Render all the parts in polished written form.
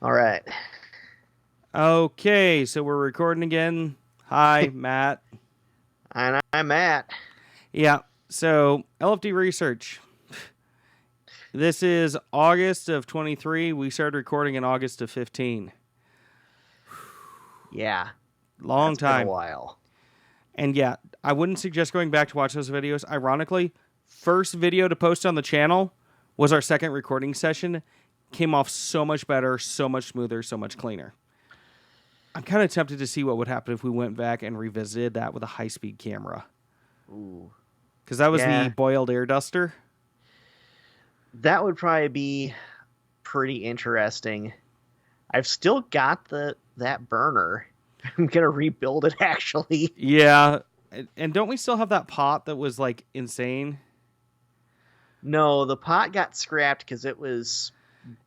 All right. Okay, so we're recording again. Hi, Matt. And I'm at. Yeah, so LFD research. This is August of 23. We started recording in August of 15. Yeah, Long that's been a time. while. And yeah, I wouldn't suggest going back to watch those videos. Ironically, first video to post on the channel was our second recording session. Came off so much better, so much smoother, so much cleaner. I'm kind of tempted to see what would happen if we went back and revisited that with a high-speed camera. Ooh. Because that was the Yeah, boiled air duster. that would probably be pretty interesting. I've still got that burner. I'm gonna rebuild it actually. Yeah. And don't we still have that pot that was like insane? No, the pot got scrapped because it was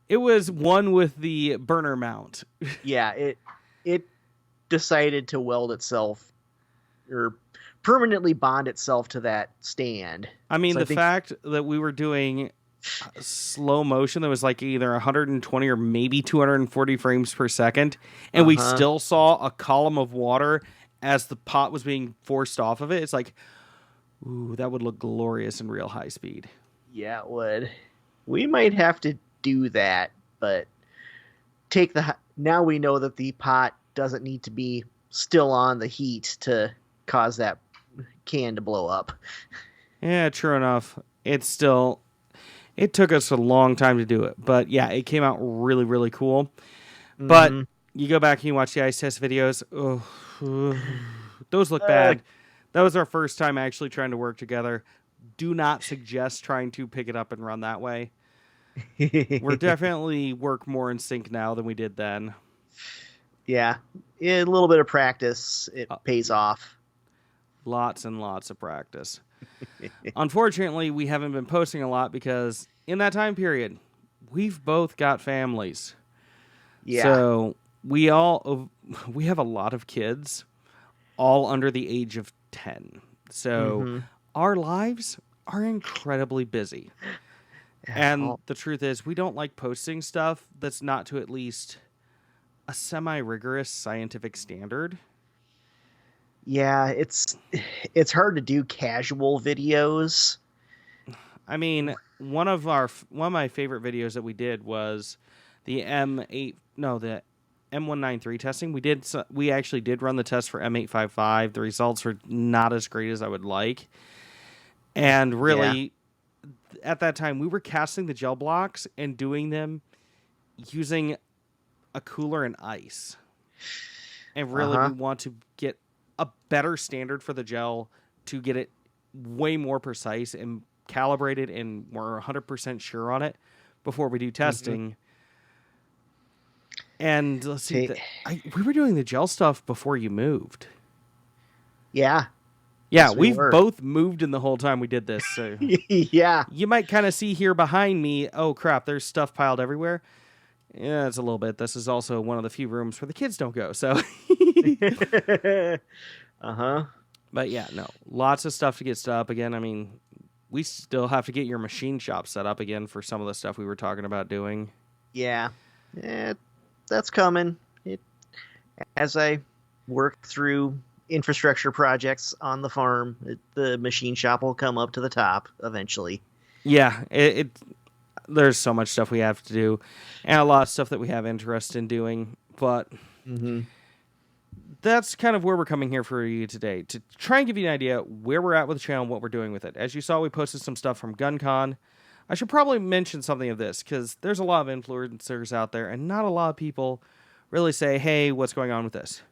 It was one with the burner mount. it decided to weld itself or permanently bond itself to that stand. I mean, So I the think fact that we were doing slow motion that was like either 120 or maybe 240 frames per second, and we uh-huh. still saw a column of water as the pot was being forced off of it. It's like, ooh, that would look glorious in real high speed. Yeah, it would. We might have to do that, but now we know that the pot doesn't need to be still on the heat to cause that can to blow up. Yeah, true enough. It took us a long time to do it, but yeah, it came out really, really cool. But Mm-hmm. you go back and you watch the ice test videos. Oh, those look Uh, bad. That was our first time actually trying to work together. Do not suggest trying to pick it up and run that way. We're definitely work more in sync now than we did then. yeah, a little bit of practice, it Uh, pays off. Lots and lots of practice. Unfortunately, we haven't been posting a lot because in that time period, we've both got families. Yeah. So we have a lot of kids, all under the age of 10. So Mm-hmm. our lives are incredibly busy. Yeah, And well, the truth is, we don't like posting stuff that's not to at least a semi rigorous scientific standard. yeah, it's hard to do casual videos. I mean, one of my favorite videos that we did was the the M193 testing. We actually did run the test for M855. The results were not as great as I would like. And Yeah. really, at that time, we were casting the gel blocks and doing them using a cooler and ice. And really, we Uh-huh. want to get a better standard for the gel to get it way more precise and calibrated, and we're 100% sure on it before we do Mm-hmm. testing. And let's see, Take we were doing the gel stuff before you moved. Yeah. Yeah, Yes, we we've were. both moved in the whole time we did this. So Yeah. you might kind of see here behind me, oh crap, there's stuff piled everywhere. Yeah, it's a little bit. This is also one of the few rooms where the kids don't go. So, Uh-huh. but yeah, no, lots of stuff to get set up again. I mean, we still have to get your machine shop set up again for some of the stuff we were talking about doing. Yeah. Eh, that's coming. As I work through infrastructure projects on the farm, the machine shop will come up to the top eventually. Yeah, there's so much stuff we have to do, and a lot of stuff that we have interest in doing. But Mm-hmm. that's kind of where we're coming here for you today to try and give you an idea where we're at with the channel and what we're doing with it. As you saw, we posted some stuff from GunCon. I should probably mention something of this because there's a lot of influencers out there and not a lot of people really say, hey, what's going on with this?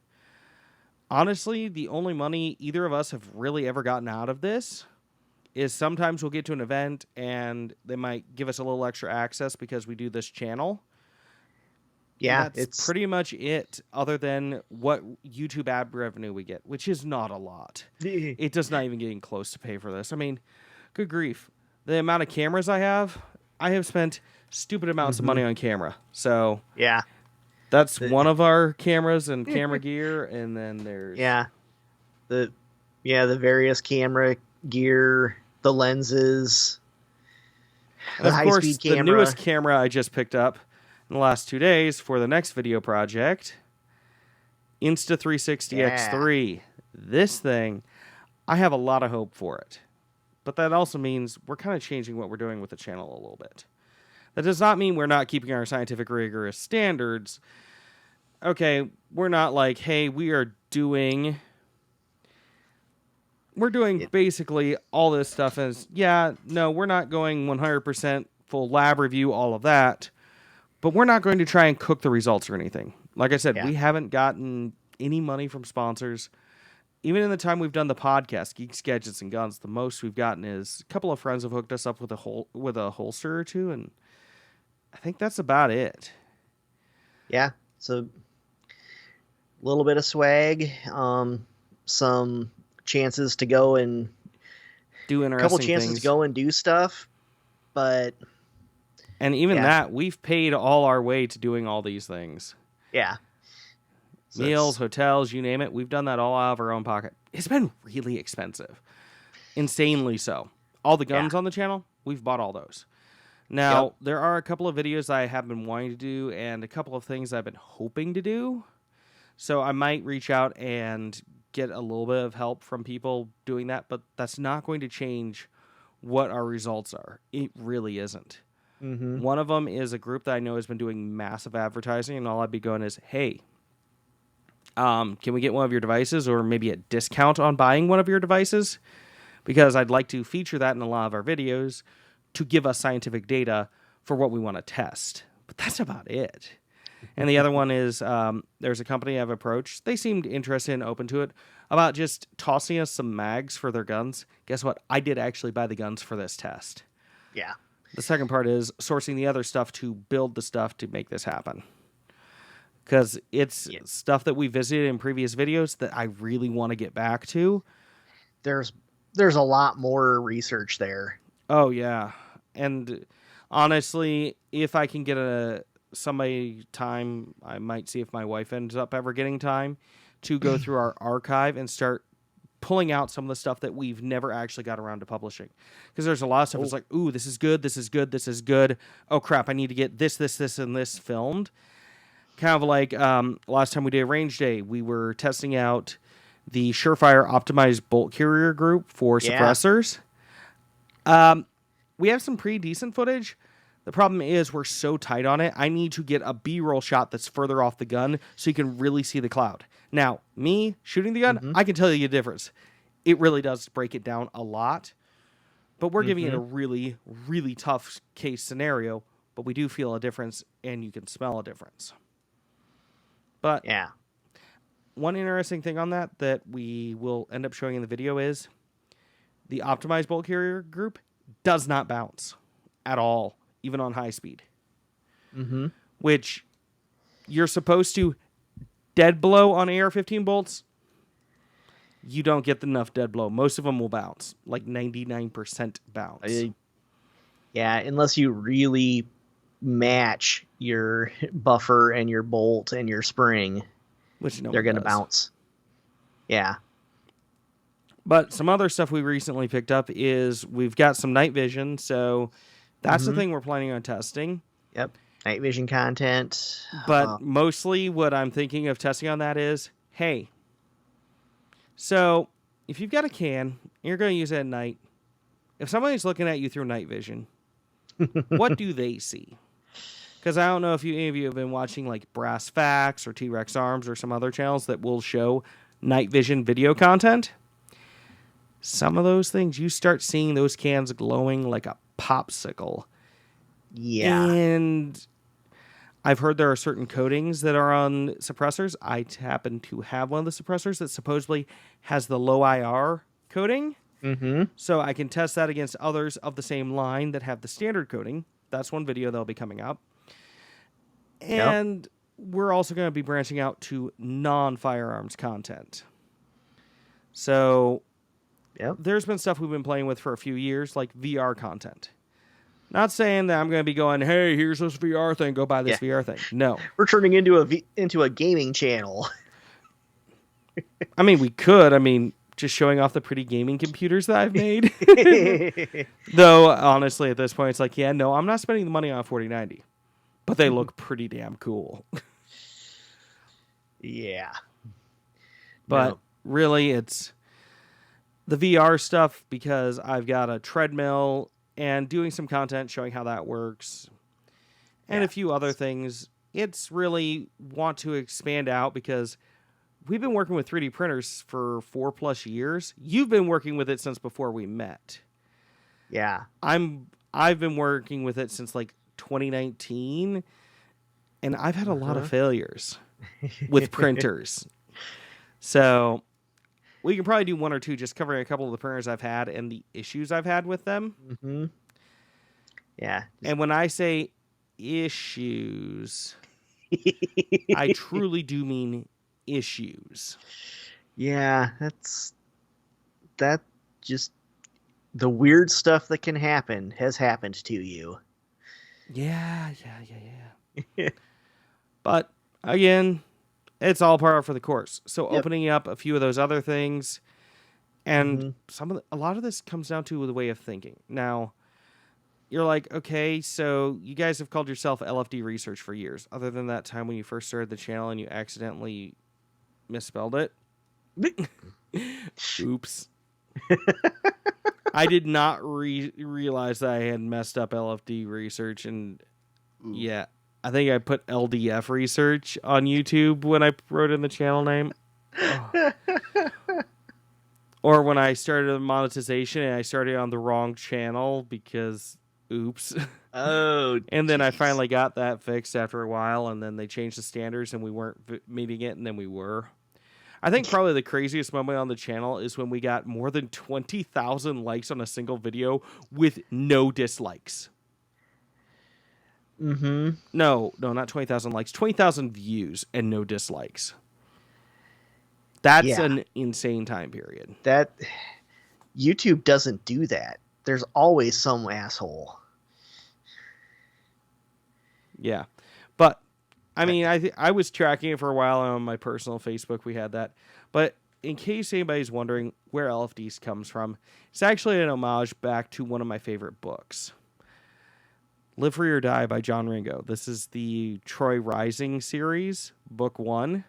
Honestly, the only money either of us have really ever gotten out of this is sometimes we'll get to an event and they might give us a little extra access because we do this channel. And Yeah, that's pretty much it, other than what YouTube ad revenue we get, which is not a lot. It does not even get close to pay for this. I mean, good grief. The amount of cameras I have spent stupid amounts of hmm money on camera. So yeah, that's the, one of our cameras and camera gear. And then there's, yeah, the the various camera gear, the lenses, and the of high course, speed the newest camera. camera I just picked up. in the last 2 days for the next video project, Insta360X3. This thing, I have a lot of hope for it. But that also means we're kind of changing what we're doing with the channel a little bit. That does not mean we're not keeping our scientific rigorous standards. Okay, we're not like, hey, we're doing basically all this stuff as, we're not going 100% full lab review, all of that. But we're not going to try and cook the results or anything. Like I said, we haven't gotten any money from sponsors. Even in the time we've done the podcast, Geeks, Gadgets, and Guns, the most we've gotten is a couple of friends have hooked us up with a holster or two, and I think that's about it. Yeah, so a little bit of swag, some chances to go and do interesting couple chances things. to go and do stuff, but even that, we've paid all our way to doing all these things. Yeah. So meals, hotels, you name it. We've done that all out of our own pocket. It's been really expensive. Insanely so. All the guns on the channel, we've bought all those. Now, there are a couple of videos I have been wanting to do and a couple of things I've been hoping to do. So I might reach out and get a little bit of help from people doing that, but that's not going to change what our results are. It really isn't. Mm-hmm. One of them is a group that I know has been doing massive advertising, and all I'd be going is, hey, can we get one of your devices or maybe a discount on buying one of your devices? Because I'd like to feature that in a lot of our videos to give us scientific data for what we want to test. But that's about it. And the other one is there's a company I've approached. They seemed interested and open to it about just tossing us some mags for their guns. Guess what? I did actually buy the guns for this test. Yeah. The second part is sourcing the other stuff to build the stuff to make this happen. Because it's stuff that we visited in previous videos that I really want to get back to. There's a lot more research there. Oh, yeah. And honestly, if I can get somebody time, I might see if my wife ends up ever getting time to go through our archive and start pulling out some of the stuff that we've never actually got around to publishing. Because there's a lot of stuff that's like, ooh, this is good, this is good, this is good. Oh, crap, I need to get this, and this filmed. Kind of like last time we did Range Day, we were testing out the Surefire optimized bolt carrier group for suppressors. We have some pretty decent footage. The problem is we're so tight on it, I need to get a B-roll shot that's further off the gun so you can really see the cloud. Now, me shooting the gun, I can tell you the difference. It really does break it down a lot. But we're giving it a really, really tough case scenario, but we do feel a difference, and you can smell a difference. But one interesting thing on that we will end up showing in the video is the optimized bolt carrier group does not bounce at all, even on high speed. Mm-hmm. Which you're supposed to dead blow on AR-15 bolts. You don't get enough dead blow. Most of them will bounce, like 99% bounce. Unless you really match your buffer and your bolt and your spring, which they're going to bounce. Yeah. But some other stuff we recently picked up is we've got some night vision, so that's the thing we're planning on testing. Yep. Night vision content. But mostly what I'm thinking of testing on that is, hey, so if you've got a can, you're going to use it at night. If somebody's looking at you through night vision, what do they see? Because I don't know if any of you have been watching like Brass Facts or T-Rex Arms or some other channels that will show night vision video content. Some of those things, you start seeing those cans glowing like a popsicle. Yeah. And I've heard there are certain coatings that are on suppressors. I happen to have one of the suppressors that supposedly has the low IR coating. Mm-hmm. So I can test that against others of the same line that have the standard coating. That's one video that'll be coming up. And we're also going to be branching out to non-firearms content. So there's been stuff we've been playing with for a few years, like VR content. Not saying that I'm going to be going, hey, here's this VR thing, go buy this VR thing. No. We're turning into a gaming channel. I mean, we could. I mean, just showing off the pretty gaming computers that I've made. Though, honestly, at this point, it's like, I'm not spending the money on a 4090. but they look pretty damn cool. Yeah. But No. really, it's the VR stuff because I've got a treadmill and doing some content showing how that works and Yeah. a few other things. It's really want to expand out because we've been working with 3D printers for 4+ years. You've been working with it since before we met. Yeah. I've been working with it since like 2019, and I've had a lot of failures with printers. So we can probably do one or two just covering a couple of the printers I've had and the issues I've had with them. Mm-hmm. Yeah. And when I say issues, I truly do mean issues. Yeah, that just the weird stuff that can happen has happened to you. Yeah. But again, it's all par for the course. So opening up a few of those other things, and a lot of this comes down to the way of thinking. Now, you're like, okay, so you guys have called yourself LFD Research for years. Other than that time when you first started the channel and you accidentally misspelled it. Oops. I did not realize that I had messed up LFD Research, and yeah, I think I put LDF Research on YouTube when I wrote in the channel name. Oh. Or when I started the monetization and I started on the wrong channel because, oops. Oh, and then I finally got that fixed after a while, and then they changed the standards and we weren't meeting it, and then we were. I think probably the craziest moment on the channel is when we got more than 20,000 likes on a single video with no dislikes. Mm-hmm. No, not 20,000 likes. 20,000 views and no dislikes. That's an insane time period. That YouTube doesn't do that. There's always some asshole. Yeah. But I mean, I was tracking it for a while on my personal Facebook. We had that. But in case anybody's wondering where LFDs comes from, it's actually an homage back to one of my favorite books. Live Free or Die by John Ringo. This is the Troy Rising series, book 1.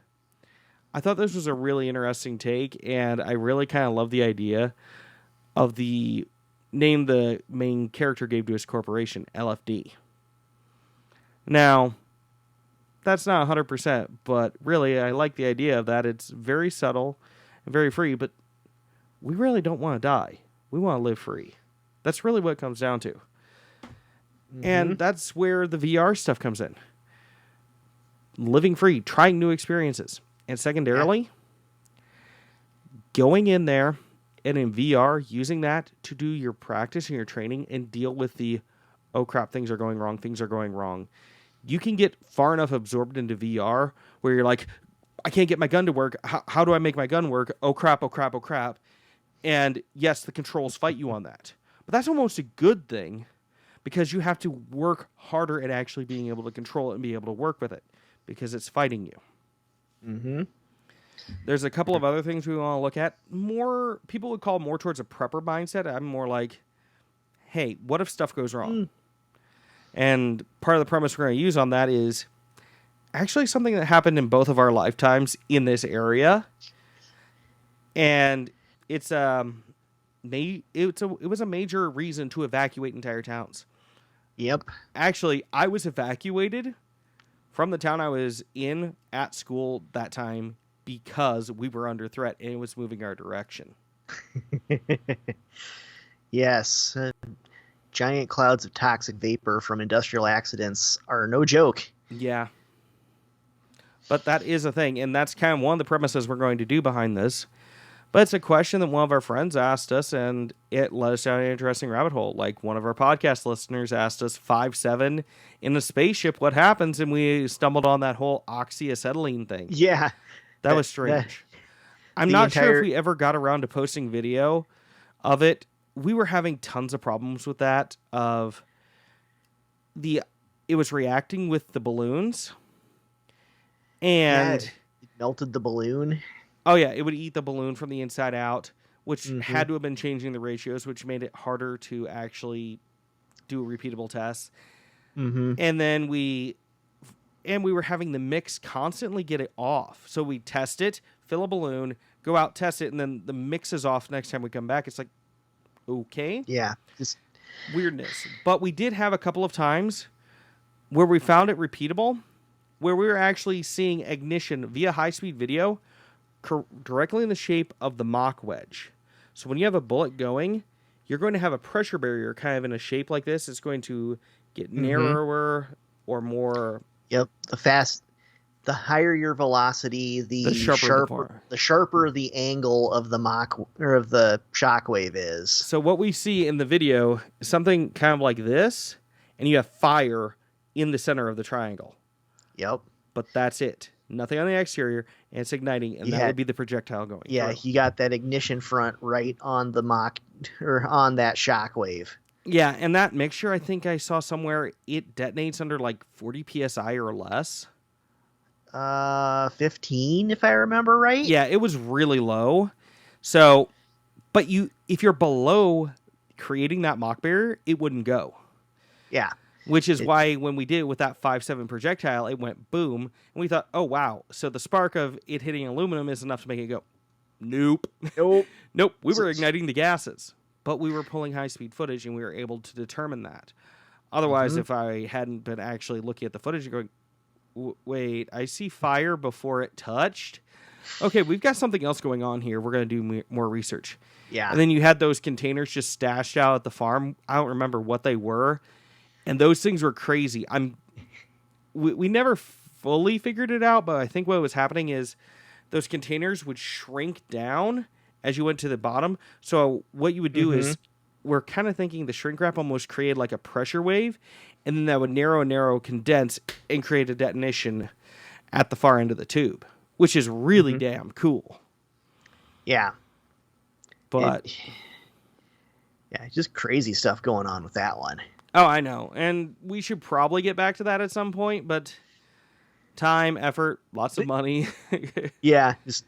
I thought this was a really interesting take, and I really kind of love the idea of the name the main character gave to his corporation, LFD. Now, that's not 100%, but really I like the idea of that. It's very subtle and very free, but we really don't want to die. We want to live free. That's really what it comes down to. And that's where the VR stuff comes in. Living free, trying new experiences. And secondarily, going in there and in VR, using that to do your practice and your training and deal with the, oh crap, things are going wrong. You can get far enough absorbed into VR where you're like, I can't get my gun to work. How do I make my gun work? Oh crap. And yes, the controls fight you on that. But that's almost a good thing because you have to work harder at actually being able to control it and be able to work with it because it's fighting you. Mm-hmm. There's a couple of other things we want to look at. More people would call more towards a prepper mindset. I'm more like, hey, what if stuff goes wrong? And part of the premise we're going to use on that is actually something that happened in both of our lifetimes in this area. And it was a major reason to evacuate entire towns. Yep. Actually, I was evacuated from the town I was in at school that time because we were under threat and it was moving our direction. Yes. Giant clouds of toxic vapor from industrial accidents are no joke. Yeah. But that is a thing, and that's kind of one of the premises we're going to do behind this. But it's a question that one of our friends asked us, and it led us down an interesting rabbit hole. Like one of our podcast listeners asked us, 5'7" in a spaceship, what happens? And we stumbled on that whole oxyacetylene thing. Yeah. That was strange. I'm not sure if we ever got around to posting video of it. We were having tons of problems with that. It was reacting with the balloons. And it melted the balloon. Oh, yeah, it would eat the balloon from the inside out, which had to have been changing the ratios, which made it harder to actually do repeatable tests. And then we and we were having the mix constantly get it off. So we test it, fill a balloon, go out, test it, and then the mix is off next time we come back. It's like, okay. Yeah. Just Weirdness. But we did have a couple of times where we found it repeatable, where we were actually seeing ignition via high-speed video directly in the shape of the mock wedge. So when you have a bullet going, you're going to have a pressure barrier kind of in a shape like this. It's going to get narrower or more... Yep. The higher your velocity, the sharper the angle of the mock or of the shockwave is. So what we see in the video is something kind of like this, and you have fire in the center of the triangle. Yep. But that's it. Nothing on the exterior, and it's igniting, and that would be the projectile going. Yeah, through. you got that ignition front right on the mock or on that shockwave. Yeah, and that mixture, I think I saw somewhere, it detonates under like 40 psi or less. 15, if I remember right. Yeah, it was really low. So, but if you're below creating that mock barrier, it wouldn't go. Yeah. Which is why when we did it with that 5.7 projectile, it went boom, and we thought, oh wow, so the spark of it hitting aluminum is enough to make it go. Nope. Nope. We were igniting the gases, but we were pulling high-speed footage, and we were able to determine that. Otherwise, if I hadn't been actually looking at the footage and going, wait, I see fire before it touched. Okay, we've got something else going on here. We're going to do more research. Yeah. And then you had those containers just stashed out at the farm. I don't remember what they were. And those things were crazy. We never fully figured it out, but I think what was happening is those containers would shrink down as you went to the bottom. So what you would do is, we're kind of thinking the shrink wrap almost created like a pressure wave, and then that would narrow, condense, and create a detonation at the far end of the tube, which is really damn cool. Yeah. But yeah, just crazy stuff going on with that one. Oh, I know. And we should probably get back to that at some point, but time, effort, lots of money. Yeah, just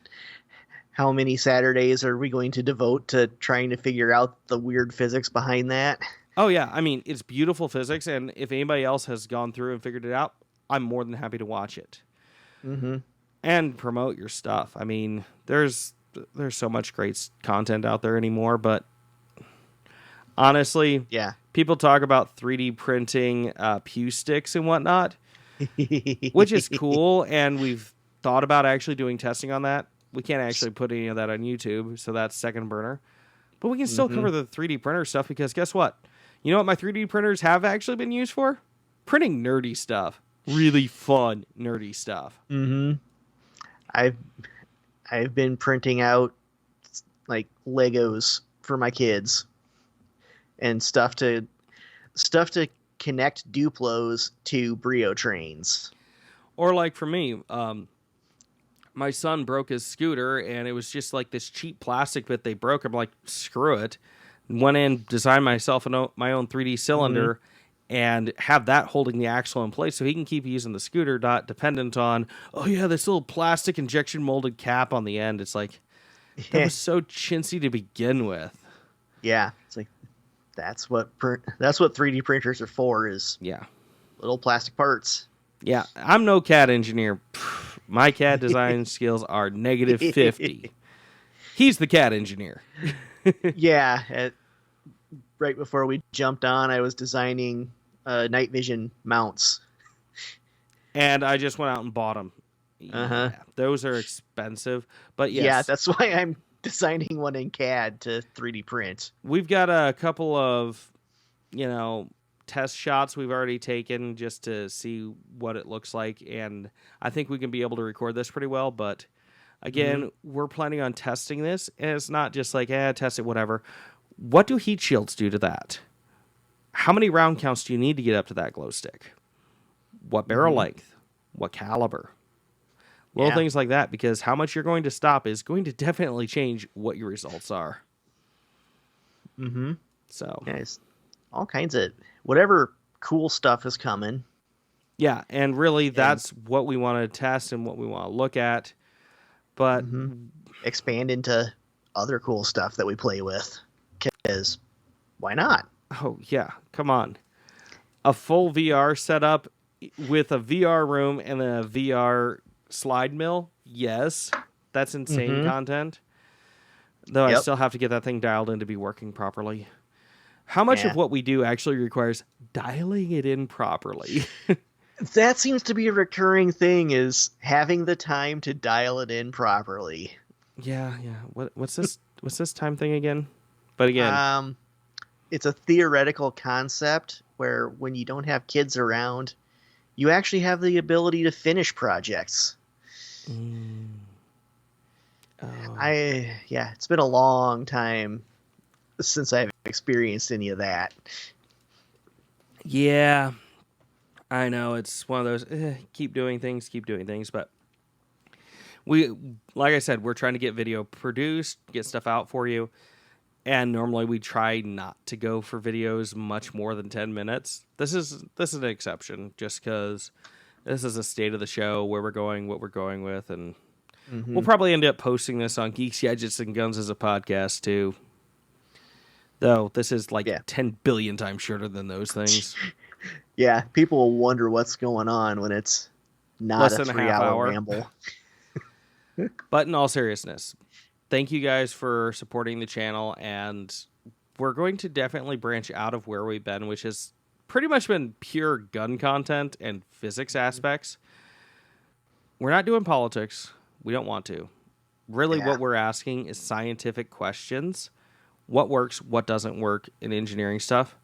how many Saturdays are we going to devote to trying to figure out the weird physics behind that? Oh, yeah. I mean, it's beautiful physics, and if anybody else has gone through and figured it out, I'm more than happy to watch it. And promote your stuff. I mean, there's so much great content out there anymore, but honestly, people talk about 3D printing pew sticks and whatnot, which is cool, and we've thought about actually doing testing on that. We can't actually put any of that on YouTube, so that's second burner. But we can still cover the 3D printer stuff, because guess what? You know what my 3D printers have actually been used for? Printing nerdy stuff. Really fun, nerdy stuff. I've been printing out like Legos for my kids and stuff to connect Duplos to Brio trains. Or like for me, my son broke his scooter, and it was just like this cheap plastic bit they broke. I'm like, screw it. Went in, designed myself my own 3D cylinder, and have that holding the axle in place so he can keep using the scooter, not dependent on, oh yeah, this little plastic injection molded cap on the end. It's like, that was so chintzy to begin with. Yeah, it's like, that's what 3D printers are for, is little plastic parts. Yeah, I'm no CAD engineer. My CAD design skills are negative 50. He's the CAD engineer. Right before we jumped on, I was designing night vision mounts. And I just went out and bought them. Yeah, those are expensive, but yes. Yeah, that's why I'm designing one in CAD to 3D print. We've got a couple of, test shots we've already taken just to see what it looks like, and I think we can be able to record this pretty well, but again, we're planning on testing this, and it's not just like, test it, whatever. What do heat shields do to that? How many round counts do you need to get up to that glow stick? What barrel length? What caliber? Little things like that, because how much you're going to stop is going to definitely change what your results are. So, it's all kinds of whatever cool stuff is coming. Yeah, and really that's what we want to test and what we want to look at. But expand into other cool stuff that we play with, because why not? Oh, yeah, come on. A full VR setup with a VR room and a VR slide mill, yes, that's insane Mm-hmm. content. Though I Yep. still have to get that thing dialed in to be working properly. How much of Yeah. what we do actually requires dialing it in properly? That seems to be a recurring thing, is having the time to dial it in properly. Yeah. What's this? What's this time thing again? But again, Um, it's a theoretical concept where when you don't have kids around, you actually have the ability to finish projects. mm, oh, Yeah, it's been a long time since I've experienced any of that. yeah, I know it's one of those keep doing things, but we, like I said, we're trying to get video produced, get stuff out for you. And normally we try not to go for videos much more than 10 minutes. This is an exception just because this is a state of the show, where we're going, what we're going with, and we'll Hmm. probably end up posting this on Geeks, Gadgets, and Guns as a podcast too. Though this is like Yeah. 10 billion times shorter than those things. Yeah, people will wonder what's going on when it's not Less a than a 3 half hour hour. ramble. But in all seriousness, thank you guys for supporting the channel, and we're going to definitely branch out of where we've been, which has pretty much been pure gun content and physics aspects. We're not doing politics. We don't want to. Really, Yeah. what we're asking is scientific questions. What works, what doesn't work in engineering stuff.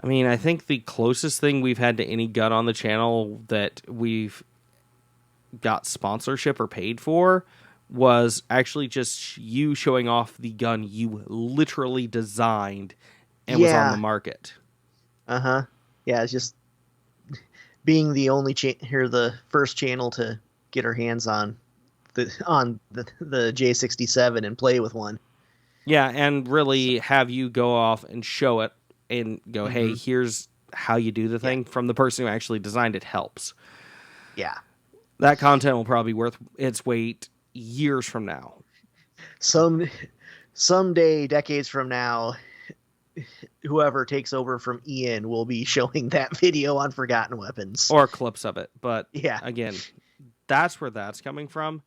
I mean, I think the closest thing we've had to any gun on the channel that we've got sponsorship or paid for was actually just you showing off the gun you literally designed and was on the Yeah. market. Uh-huh. Yeah, it's just being the only here, the first channel to get our hands on the J67 and play with one. Yeah, and really have you go off and show it and go, hey, Hmm. here's how you do the Yeah. thing from the person who actually designed it helps. Yeah. That content will probably be worth its weight years from now. Some someday, decades from now, whoever takes over from Ian will be showing that video on Forgotten Weapons. Or clips of it. But Yeah. again, that's where that's coming from.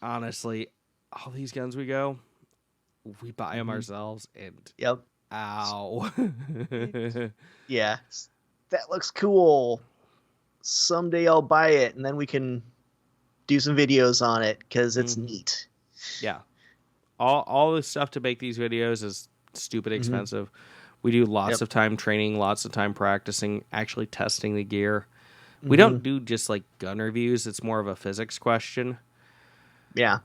Honestly, all these guns we buy them Mhm. ourselves, and Yep. ow. Yeah. That looks cool. Someday I'll buy it, and then we can do some videos on it because it's Mhm. neat. Yeah. All the stuff to make these videos is stupid Hmm. expensive. We do lots Yep. of time training, lots of time practicing, actually testing the gear. We Hmm. don't do just like gun reviews, it's more of a physics question. Yeah.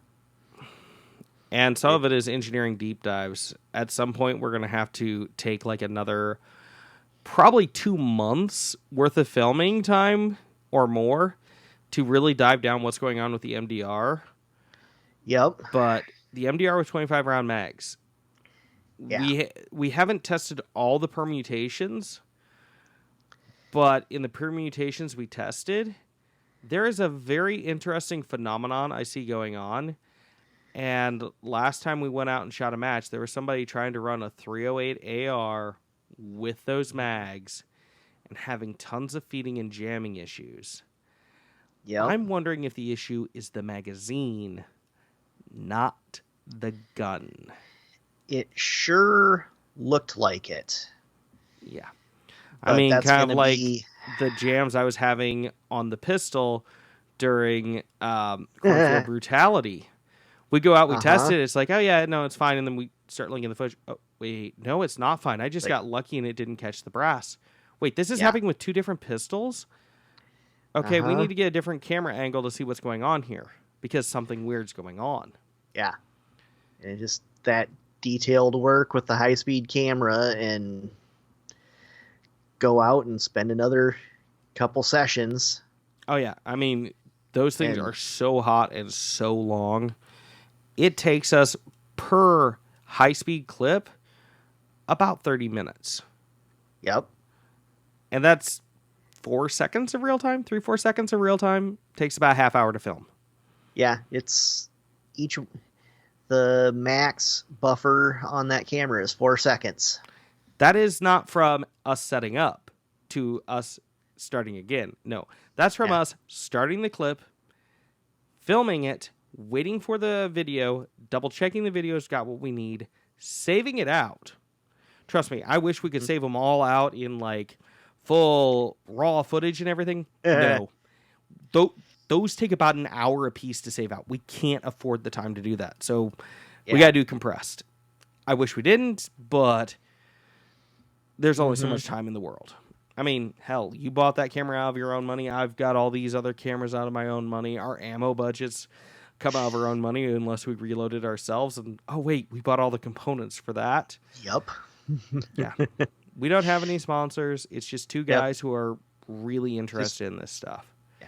And some of it is engineering deep dives. At some point, we're going to have to take like another probably 2 months worth of filming time or more to really dive down what's going on with the MDR. Yep. But the MDR with 25 round mags, Yeah. we haven't tested all the permutations, but in the permutations we tested, there is a very interesting phenomenon I see going on. And last time we went out and shot a match, there was somebody trying to run a 308 AR with those mags and having tons of feeding and jamming issues. Yep. I'm wondering if the issue is the magazine, not the gun. It sure looked like it. Yeah. I But mean, that's kind of gonna like be the jams I was having on the pistol during Cornfield Brutality. We go out, we test uh-huh. it. It's like, oh yeah, no, it's fine, and then we start linking the footage. Oh wait, no, it's not fine. I just Like, got lucky and it didn't catch the brass. Wait, this is yeah. happening with two different pistols. Okay, we Uh-huh. need to get a different camera angle to see what's going on here because something weird's going on. Yeah. And just that detailed work with the high-speed camera, and go out and spend another couple sessions. Oh yeah, I mean, those things And are so hot and so long. It takes us per high-speed clip about 30 minutes. yep. And that's 4 seconds of real time, 3-4 seconds of real time. Takes about a half hour to film. Yeah, it's the max buffer on that camera is 4 seconds. That is not from us setting up. to us starting again. No, that's from us starting the clip, filming it, waiting for the video, double checking the video's got what we need, saving it out. Trust me, I wish we could save them all out in like full raw footage and everything. No. Those take about an hour a piece to save out. We can't afford the time to do that. So we got to do compressed. I wish we didn't, but there's only so much time in the world. I mean, hell, you bought that camera out of your own money. I've got all these other cameras out of my own money. Our ammo budgets come out of our own money unless we reloaded ourselves. And oh, wait, we bought all the components for that. Yup. Yeah. We don't have any sponsors. It's just two guys who are really interested in this stuff. Yeah.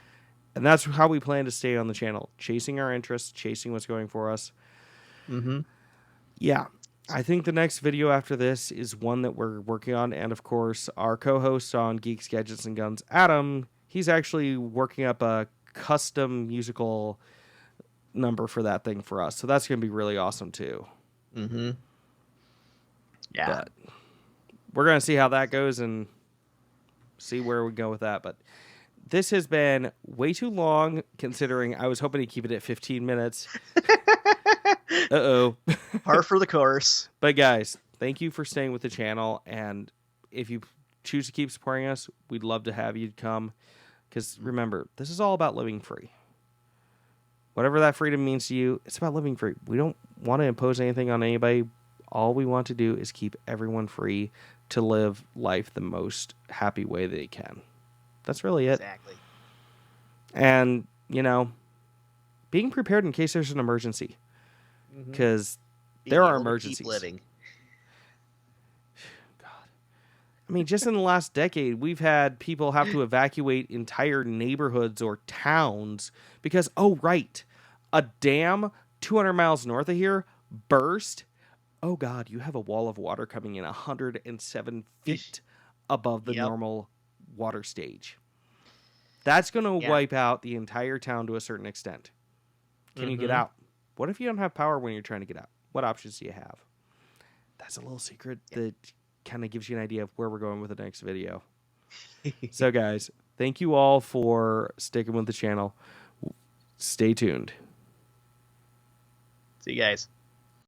And that's how we plan to stay on the channel. Chasing our interests, chasing what's going for us. Yeah. I think the next video after this is one that we're working on. And, of course, our co-host on Geeks, Gadgets, and Guns, Adam, he's actually working up a custom musical number for that thing for us. So that's going to be really awesome, too. Yeah. But we're going to see how that goes and see where we go with that. But this has been way too long, considering I was hoping to keep it at 15 minutes. Uh-oh. Par for the course. But guys, thank you for staying with the channel. And if you choose to keep supporting us, we'd love to have you come. Because remember, this is all about living free. Whatever that freedom means to you, it's about living free. We don't want to impose anything on anybody. All we want to do is keep everyone free to live life the most happy way they can. That's really it. Exactly. And, you know, being prepared in case there's an emergency. Because there are emergencies. Keep living. God. I mean, just in the last decade, we've had people have to evacuate entire neighborhoods or towns because, oh, right, a dam 200 miles north of here burst. Oh, God, you have a wall of water coming in 107 feet above the normal water stage. That's going to wipe out the entire town to a certain extent. Can you get out? What if you don't have power when you're trying to get out? What options do you have? That's a little secret that kind of gives you an idea of where we're going with the next video. So, guys, thank you all for sticking with the channel. Stay tuned. See you guys.